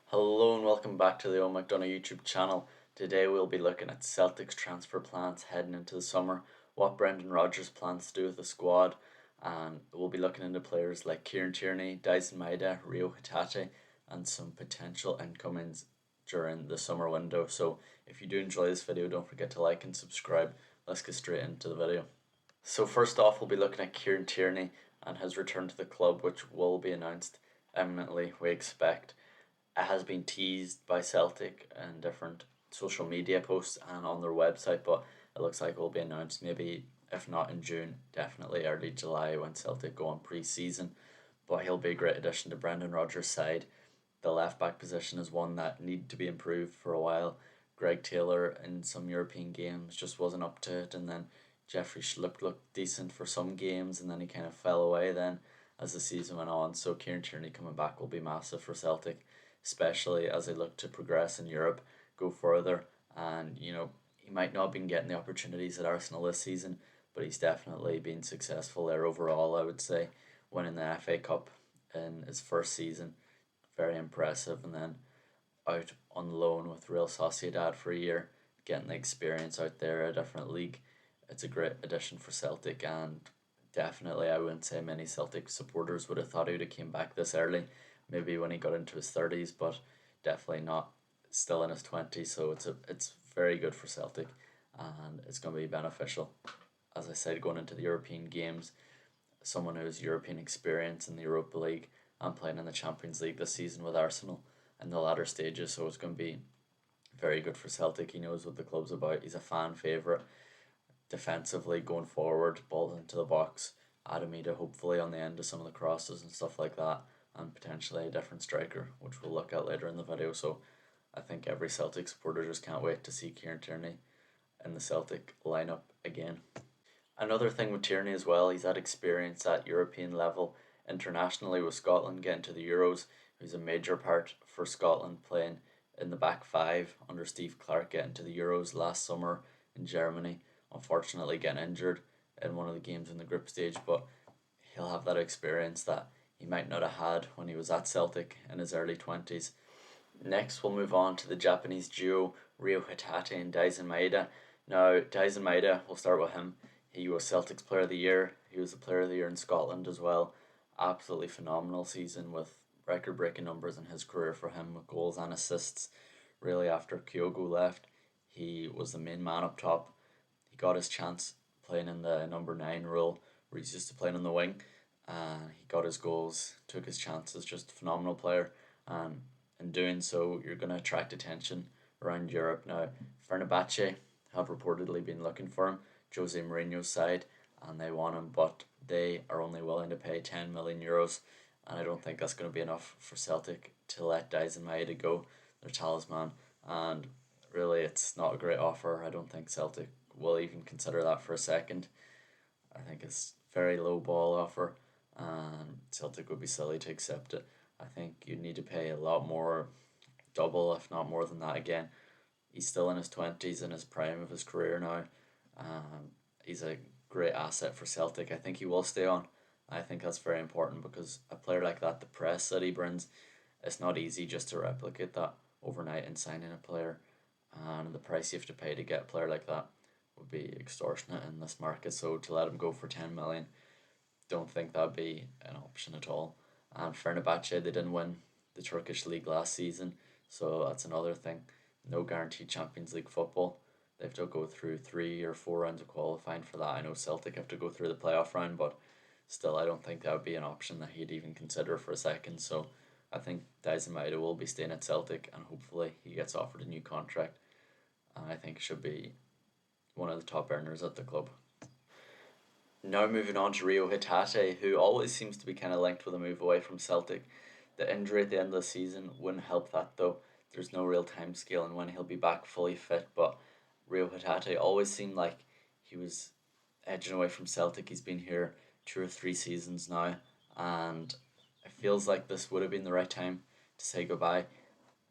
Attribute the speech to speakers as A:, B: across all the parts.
A: Hello and welcome back to the Old McDonough YouTube channel. Today we'll be looking at Celtic's transfer plans heading into the summer, what Brendan Rodgers plans to do with the squad, and we'll be looking into players like Kieran Tierney, Dyson Maeda, Rio Hatate, and some potential incomings during the summer window. So if you do enjoy this video, don't forget to like and subscribe. Let's get straight into the video. So first off, we'll be looking at Kieran Tierney and his return to the club, which will be announced imminently, we expect. It has been teased by Celtic in different social media posts and on their website, but it looks like it will be announced maybe, if not in June, definitely early July when Celtic go on pre-season. But he'll be a great addition to Brendan Rodgers' side. The left back position is one that needed to be improved for a while. Greg Taylor in some European games just wasn't up to it, and then Jeffrey Schlupp looked decent for some games, and then he kind of fell away then as the season went on. So Kieran Tierney coming back will be massive for Celtic, especially as they look to progress in Europe, go further. And he might not have been getting the opportunities at Arsenal this season, but he's definitely been successful there overall, I would say. Winning the FA Cup in his first season, very impressive. And then out on loan with Real Sociedad for a year, getting the experience out there, a different league. It's a great addition for Celtic, and definitely I wouldn't say many Celtic supporters would have thought he would have came back this early, maybe when he got into his 30s, but definitely not still in his 20s. So it's very good for Celtic, and it's going to be beneficial. As I said, going into the European games, someone who has European experience in the Europa League and playing in the Champions League this season with Arsenal in the latter stages, so it's going to be very good for Celtic. He knows what the club's about. He's a fan favourite. Defensively, going forward, balls into the box, Maeda hopefully on the end of some of the crosses and stuff like that, and potentially a different striker, which we'll look at later in the video. So I think every Celtic supporter just can't wait to see Kieran Tierney in the Celtic lineup again. Another thing with Tierney as well, he's had experience at European level internationally with Scotland getting to the Euros. He's a major part for Scotland, playing in the back five under Steve Clarke, getting to the Euros last summer in Germany. Unfortunately getting injured in one of the games in the group stage, but he'll have that experience that he might not have had when he was at Celtic in his early 20s. Next, we'll move on to the Japanese duo Rio Hatate and Dyson Maeda. Now, Dyson Maeda, we'll start with him. He was Celtic's Player of the Year. He was the Player of the Year in Scotland as well. Absolutely phenomenal season with record-breaking numbers in his career for him with goals and assists. Really, after Kyogo left, he was the main man up top. He got his chance playing in the number 9 role, where he's used to playing on the wing. He got his goals, took his chances, just a phenomenal player. And in doing so, you're going to attract attention around Europe. Now, Fenerbahce have reportedly been looking for him, Jose Mourinho's side, and they want him, but they are only willing to pay 10 million euros, and I don't think that's going to be enough for Celtic to let Dyson Maeda go, their talisman. And really, it's not a great offer. I don't think Celtic will even consider that for a second. I think it's very low ball offer, and Celtic would be silly to accept it. I think you'd need to pay a lot more, double if not more than that again. He's still in his 20s, in his prime of his career now. He's a great asset for Celtic. I think he will stay on. I think that's very important because a player like that, the press that he brings, it's not easy just to replicate that overnight and signing a player. And the price you have to pay to get a player like that would be extortionate in this market. So to let him go for 10 million, don't think that'd be an option at all. And Fenerbahce, they didn't win the Turkish league last season, so that's another thing. No guaranteed Champions League football. They have to go through 3 or 4 rounds of qualifying for that. I know Celtic have to go through the playoff round, but still, I don't think that would be an option that he'd even consider for a second. So I think Dyson Maeda will be staying at Celtic, and hopefully he gets offered a new contract. And I think should be one of the top earners at the club. Now moving on to Rio Hatate, who always seems to be kind of linked with a move away from Celtic. The injury at the end of the season wouldn't help that though. There's no real time scale on when he'll be back fully fit, but Rio Hatate always seemed like he was edging away from Celtic. He's been here 2 or 3 seasons now, and it feels like this would have been the right time to say goodbye.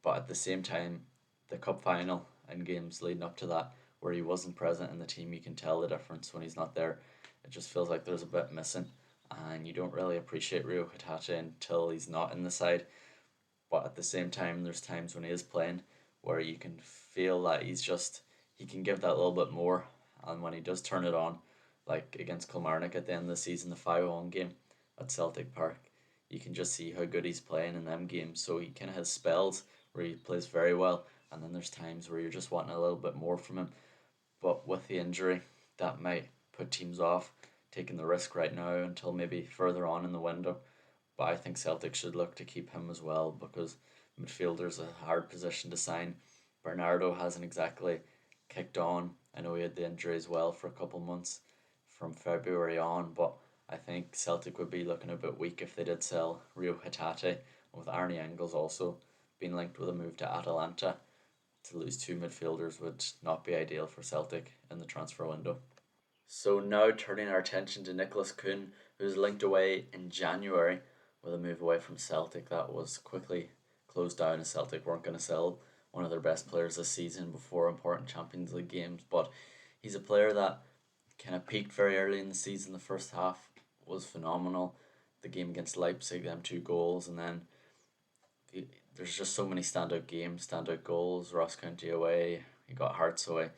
A: But at the same time, the cup final and games leading up to that, where he wasn't present in the team, you can tell the difference when he's not there. It just feels like there's a bit missing, and you don't really appreciate Rio Hatate until he's not in the side. but at the same time, there's times when he is playing where you can feel that he can give that little bit more, and when he does turn it on, like against Kilmarnock at the end of the season, the 5-1 game at Celtic Park, you can just see how good he's playing in them games. So he kind of has spells where he plays very well, and then there's times where you're just wanting a little bit more from him. But with the injury, that might put teams off taking the risk right now until maybe further on in the window. But I think Celtic should look to keep him as well, because midfielder's a hard position to sign. Bernardo hasn't exactly kicked on. I know he had the injury as well for a couple months from February on, but I think Celtic would be looking a bit weak if they did sell Rio Hatate, with Arnie Engels also being linked with a move to Atalanta. To lose two midfielders would not be ideal for Celtic in the transfer window. So now turning our attention to Nicholas Kuhn, who's linked away in January with a move away from Celtic that was quickly closed down, as Celtic weren't going to sell one of their best players this season before important Champions League games. But he's a player that kind of peaked very early in the season. The first half was phenomenal. The game against Leipzig, them 2 goals, and then there's just so many standout games, standout goals. Ross County away, he got Hearts away.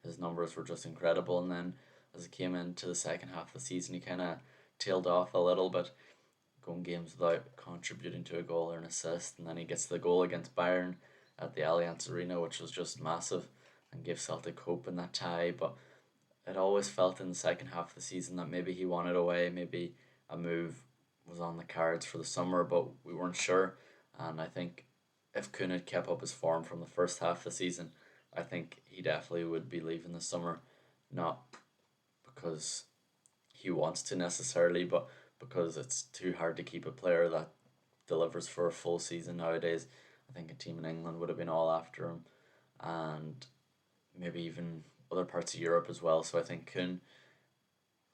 A: His numbers were just incredible. And then as it came into the second half of the season, he kind of tailed off a little bit, going games without contributing to a goal or an assist. And then he gets the goal against Bayern at the Allianz Arena, which was just massive and gave Celtic hope in that tie. But it always felt in the second half of the season that maybe he wanted away, maybe a move was on the cards for the summer, but we weren't sure. And I think if Kuhn had kept up his form from the first half of the season, I think he definitely would be leaving this summer, not because he wants to necessarily, but because it's too hard to keep a player that delivers for a full season nowadays. I think a team in England would have been all after him, and maybe even other parts of Europe as well. So I think Kuhn,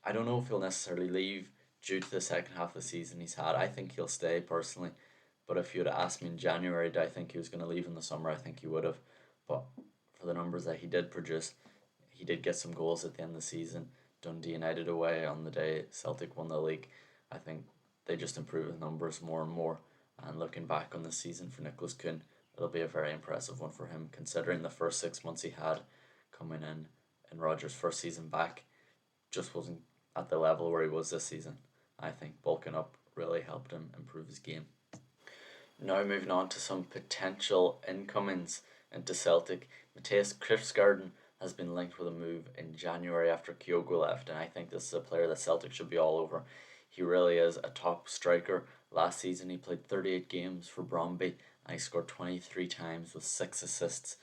A: I don't know if he'll necessarily leave due to the second half of the season he's had. I think he'll stay personally. But if you would have asked me in January, did I think he was going to leave in the summer, I think he would have. But for the numbers that he did produce, he did get some goals at the end of the season. Dundee United away on the day Celtic won the league. I think they just improved his numbers more and more. And looking back on the season for Nicholas Kuhn, it'll be a very impressive one for him, considering the first 6 months he had coming in Rodgers' first season back just wasn't at the level where he was this season. I think bulking up really helped him improve his game. Now moving on to some potential incomings into Celtic. Maeda Kvistgaardern has been linked with a move in January after Kyogo left, and I think this is a player that Celtic should be all over. He really is a top striker. Last season he played 38 games for Bromby and he scored 23 times with 6 assists.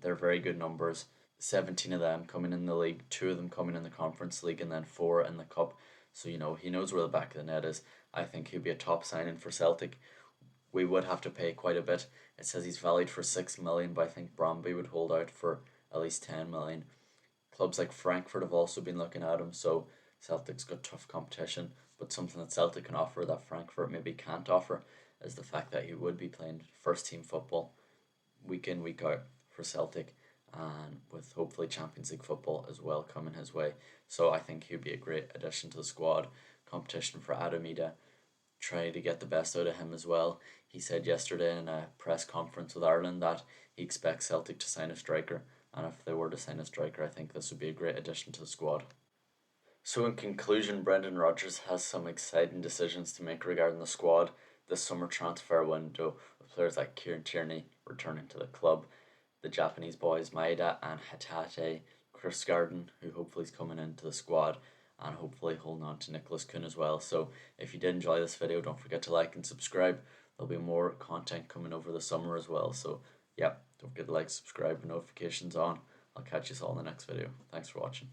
A: They're very good numbers. 17 of them coming in the league, 2 of them coming in the Conference League, and then 4 in the Cup. So, he knows where the back of the net is. I think he'll be a top signing for Celtic. We would have to pay quite a bit. It says he's valued for 6 million, but I think Bromby would hold out for at least 10 million. Clubs like Frankfurt have also been looking at him, so Celtic's got tough competition. But something that Celtic can offer that Frankfurt maybe can't offer is the fact that he would be playing first team football week in, week out for Celtic, and with hopefully Champions League football as well coming his way. So I think he'd be a great addition to the squad. Competition for Maeda. Try to get the best out of him as well. He said yesterday in a press conference with Ireland that he expects Celtic to sign a striker, and if they were to sign a striker, I think this would be a great addition to the squad. So in conclusion, Brendan Rodgers has some exciting decisions to make regarding the squad this summer transfer window, with players like Kieran Tierney returning to the club, the Japanese boys Maeda and Hatate, Kvistgaardern, who hopefully is coming into the squad, and hopefully holding on to Nicholas Kuhn as well. So if you did enjoy this video, don't forget to like and subscribe. There'll be more content coming over the summer as well. So yeah, don't forget to like, subscribe, and notifications on. I'll catch you all in the next video. Thanks for watching.